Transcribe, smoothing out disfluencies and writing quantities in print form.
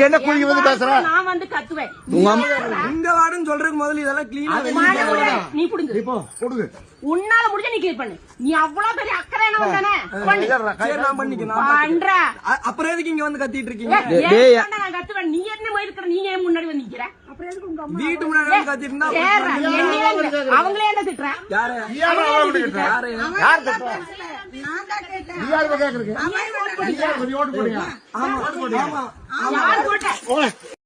என்ன குழி வந்து பேசுற? நான் வந்து கத்துவேன். இந்த வார்டுன்னு சொல்றதுக்கு முதல்ல இதெல்லாம் கிளீனா நீ புடுங்க. இப்போ கொடுங்க. உன்னால முடிஞ்ச நீ கிளீன் பண்ணு. நீ அவ்வளவு பெரிய அக்கறை என்ன வந்தானே? சரி நான் பண்ணிக்கிறேன். பண்ற. அப்புறம் எதுக்கு இங்க வந்து கத்திட்டு இருக்கீங்க? டேய் நான் கத்துவேன். நீ என்ன மயிர்க்கற? நீங்க ஏன் முன்னாடி வந்து நிக்கிற? அப்புறம் எதுக்கு உங்க அம்மா வீட்டு முன்னாடி வந்து கத்திட்டு இருந்தா அவங்களே என்ன திட்ற? யாரு? யார் திட்ற? நான் தான் கேட்டேன். யார் கேக்குறீங்க? ஓட்டு போடுங்க. ஆமா. யார் போட்ட?